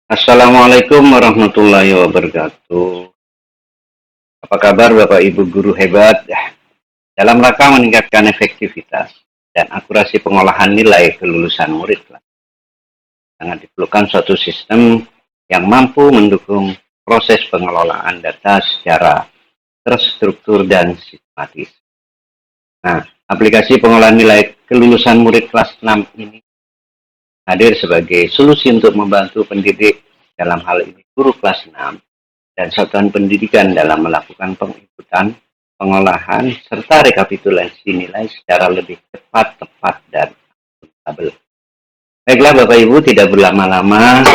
Assalamualaikum warahmatullahi wabarakatuh. Apa kabar Bapak Ibu guru hebat? Dalam rangka meningkatkan efektivitas dan akurasi pengolahan nilai kelulusan murid, sangat diperlukan suatu sistem yang mampu mendukung proses pengelolaan data secara terstruktur dan sistematis. Nah, aplikasi pengolahan nilai kelulusan murid kelas 6 ini hadir sebagai solusi untuk membantu pendidik, dalam hal ini guru kelas 6, dan satuan pendidikan dalam melakukan penginputan, pengolahan, serta rekapitulasi nilai secara lebih cepat, tepat, dan akuntabel. Baiklah Bapak Ibu, tidak berlama-lama,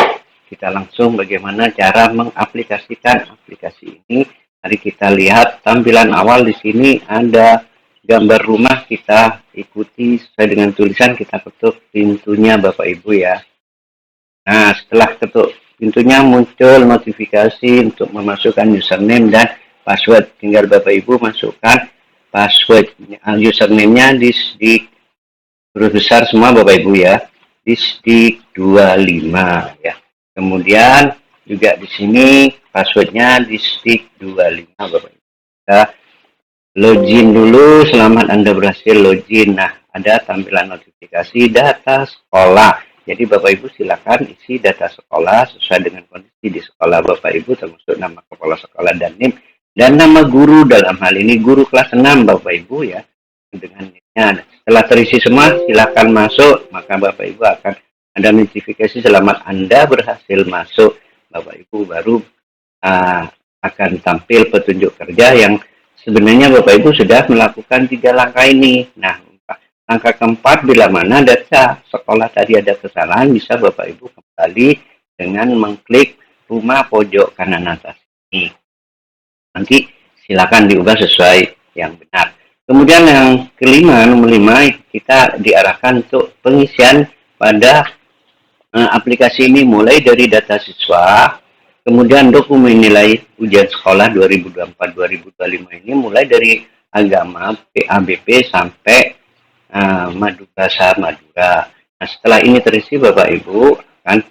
kita langsung bagaimana cara mengaplikasikan aplikasi ini. Mari kita lihat tampilan awal. Di sini ada gambar rumah, kita ikuti sesuai dengan tulisan, kita ketuk pintunya Bapak Ibu ya. Nah, setelah ketuk pintunya muncul notifikasi untuk memasukkan username dan password. Tinggal Bapak Ibu masukkan password, username-nya Disdik, huruf besar semua Bapak Ibu ya. Disdik 25 ya. Kemudian juga di sini passwordnya Disdik 25 Bapak Ibu. Kita login dulu. Selamat Anda berhasil login. Nah, ada tampilan notifikasi data sekolah. Jadi Bapak Ibu silakan isi data sekolah sesuai dengan kondisi di sekolah Bapak Ibu, termasuk nama kepala sekolah dan NIM dan nama guru, dalam hal ini guru kelas 6 Bapak Ibu ya. Dengan NIM-nya. Setelah terisi semua silakan masuk, maka Bapak Ibu akan ada notifikasi selamat Anda berhasil masuk. Bapak Ibu baru akan tampil petunjuk kerja yang sebenarnya Bapak Ibu sudah melakukan 3 langkah ini. Nah, langkah keempat, bila mana data sekolah tadi ada kesalahan, bisa Bapak Ibu kembali dengan mengklik rumah pojok kanan atas ini. Nanti silakan diubah sesuai yang benar. Kemudian yang kelima, nomor 5, kita diarahkan untuk pengisian pada aplikasi ini mulai dari data siswa, kemudian dokumen nilai ujian sekolah 2024-2025 ini mulai dari agama, PABP sampai bahasa Madura. Nah, setelah ini terisi Bapak Ibu akan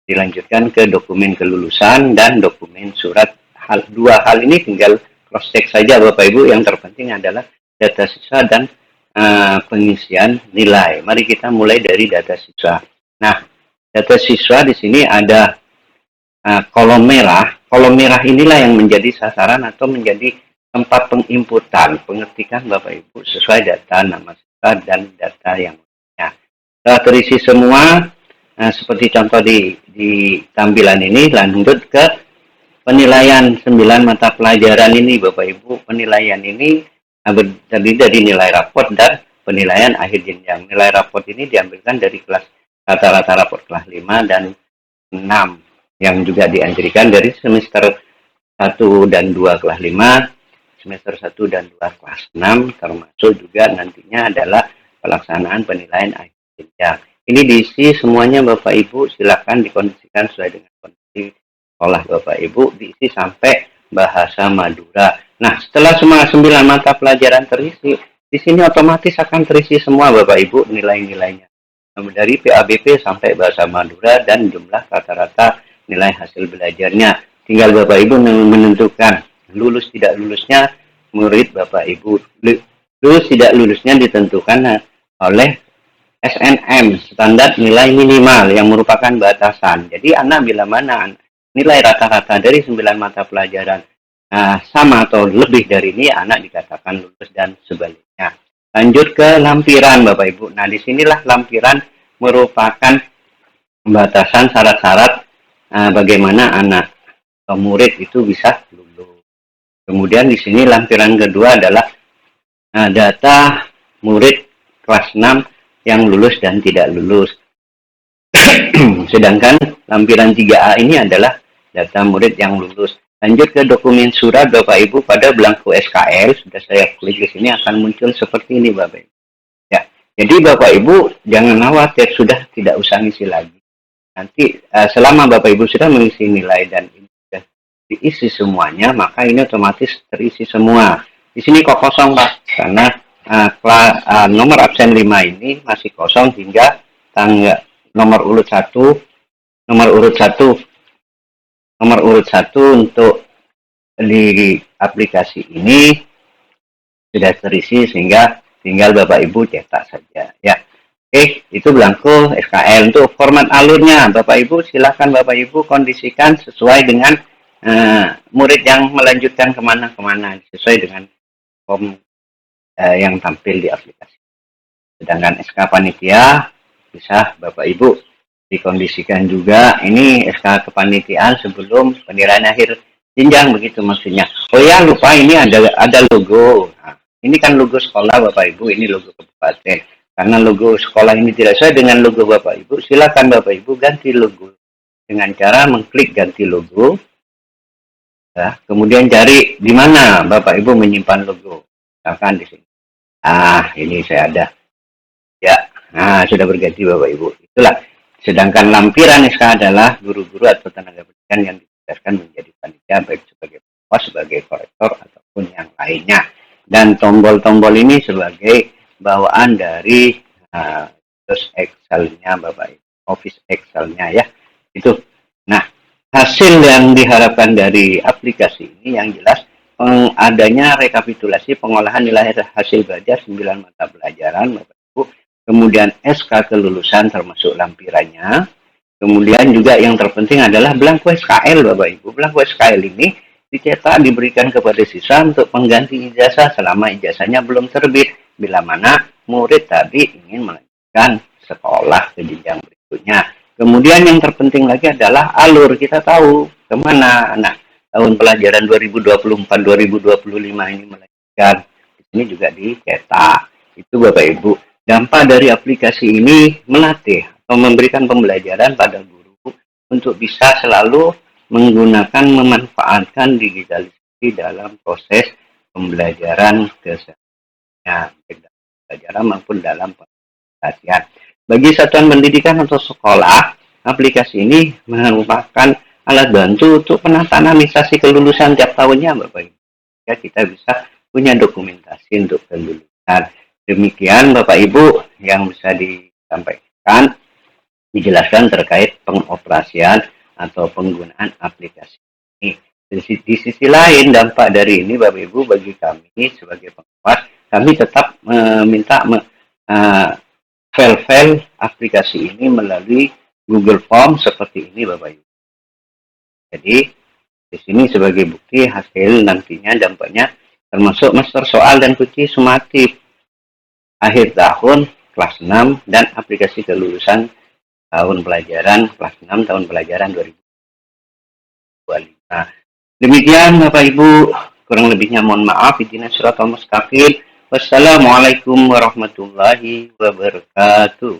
dilanjutkan ke dokumen kelulusan dan dokumen surat. Dua hal ini tinggal cross check saja Bapak Ibu. Yang terpenting adalah data siswa dan pengisian nilai. Mari kita mulai dari data siswa. Nah, data siswa di sini ada kolom merah. Kolom merah inilah yang menjadi sasaran atau menjadi tempat penginputan, pengetikan Bapak Ibu sesuai data nama siswa dan data yang lainnya. Setelah terisi semua, seperti contoh di tampilan ini, lanjut ke penilaian 9 mata pelajaran ini Bapak Ibu. Penilaian ini terdiri dari nilai raport dan penilaian akhir jenjang. Nilai raport ini diambilkan dari kelas rata-rata raport kelas 5 dan 6 yang juga dianjurkan dari semester 1 dan 2 kelas 5, semester 1 dan 2 kelas 6, termasuk juga nantinya adalah pelaksanaan penilaian akhir jenjang. Ini diisi semuanya Bapak Ibu, silakan dikondisikan sesuai dengan kondisi sekolah Bapak Ibu, diisi sampai bahasa Madura. Nah, setelah semua 9 mata pelajaran terisi, di sini otomatis akan terisi semua Bapak Ibu nilai-nilainya. Dari PABP sampai bahasa Madura dan jumlah rata-rata nilai hasil belajarnya. Tinggal Bapak Ibu menentukan lulus tidak lulusnya murid Bapak Ibu. Lulus tidak lulusnya ditentukan oleh SNM, standar nilai minimal, yang merupakan batasan. Jadi anak bila mana nilai rata-rata dari 9 mata pelajaran sama atau lebih dari ini, anak dikatakan lulus dan sebaliknya. Lanjut ke lampiran Bapak Ibu. Nah, disinilah lampiran merupakan batasan syarat-syarat bagaimana anak atau murid itu bisa lulus. Kemudian di sini lampiran kedua adalah data murid kelas 6 yang lulus dan tidak lulus. Sedangkan lampiran 3A ini adalah data murid yang lulus. Lanjut ke dokumen surat Bapak Ibu, pada belangko SKL, sudah saya klik di sini akan muncul seperti ini Bapak Ibu. Ya, jadi Bapak Ibu jangan khawatir, sudah tidak usah ngisi lagi. Nanti selama Bapak Ibu sudah mengisi nilai dan diisi semuanya, maka ini otomatis terisi semua. Di sini kok kosong Pak, karena nomor absen 5 ini masih kosong hingga tanggal nomor urut 1 nomor urut 1 untuk di aplikasi ini sudah terisi sehingga tinggal Bapak Ibu cetak saja ya. Oke, itu belangko SKL. Untuk format alurnya Bapak Ibu silakan Bapak Ibu kondisikan sesuai dengan murid yang melanjutkan kemana-kemana sesuai dengan form yang tampil di aplikasi. Sedangkan SK panitia bisa Bapak Ibu dikondisikan juga ini SK kepanitiaan sebelum penilaian akhir jenjang begitu maksudnya. Oh ya lupa ini ada logo. Nah, ini kan logo sekolah Bapak Ibu, ini logo kabupaten. Karena logo sekolah ini tidak sesuai dengan logo Bapak Ibu, silakan Bapak Ibu ganti logo dengan cara mengklik ganti logo. Ya, kemudian cari di mana Bapak Ibu menyimpan logo. Misalkan di sini. Ini saya ada. Ya, sudah berganti Bapak Ibu. Itulah. Sedangkan lampiran SK adalah guru-guru atau tenaga pendidikan yang ditugaskan menjadi panitia baik sebagai pengawas, sebagai korektor ataupun yang lainnya. Dan tombol-tombol ini sebagai bawaan dari terus Excel-nya Bapak Ibu, Office Excel-nya ya. Itu. Nah, hasil yang diharapkan dari aplikasi ini yang jelas adanya rekapitulasi pengolahan nilai hasil belajar 9 mata pelajaran Bapak Ibu, kemudian SK kelulusan termasuk lampirannya, kemudian juga yang terpenting adalah belangko SKL Bapak Ibu. Belangko SKL ini dicetak diberikan kepada siswa untuk pengganti ijazah selama ijazahnya belum terbit, bila mana murid tadi ingin melanjutkan sekolah ke jenjang berikutnya. Kemudian yang terpenting lagi adalah alur, kita tahu kemana anak tahun pelajaran 2024-2025 ini melanjutkan. Di sini juga dicetak. Itu Bapak Ibu. Dampak dari aplikasi ini melatih atau memberikan pembelajaran pada guru untuk bisa selalu menggunakan, memanfaatkan digitalisasi dalam proses pembelajaran keseharian, baik dalam pembelajaran maupun dalam pengaplikasian. Bagi satuan pendidikan atau sekolah, aplikasi ini merupakan alat bantu untuk penanamisasi kelulusan tiap tahunnya Bapak Ibu. Ya, kita bisa punya dokumentasi untuk kelulusan. Demikian Bapak Ibu yang bisa disampaikan, dijelaskan terkait pengoperasian atau penggunaan aplikasi ini. Di sisi lain dampak dari ini Bapak Ibu bagi kami sebagai pengawas, kami tetap meminta file-file aplikasi ini melalui Google Form seperti ini Bapak Ibu. Jadi di sini sebagai bukti hasil nantinya dampaknya termasuk master soal dan kunci sumatif akhir tahun kelas 6 dan aplikasi kelulusan tahun pelajaran kelas 6 tahun pelajaran 2025. Demikian Bapak Ibu, kurang lebihnya mohon maaf. Ihdinas siratal mustaqim. Wassalamualaikum warahmatullahi wabarakatuh.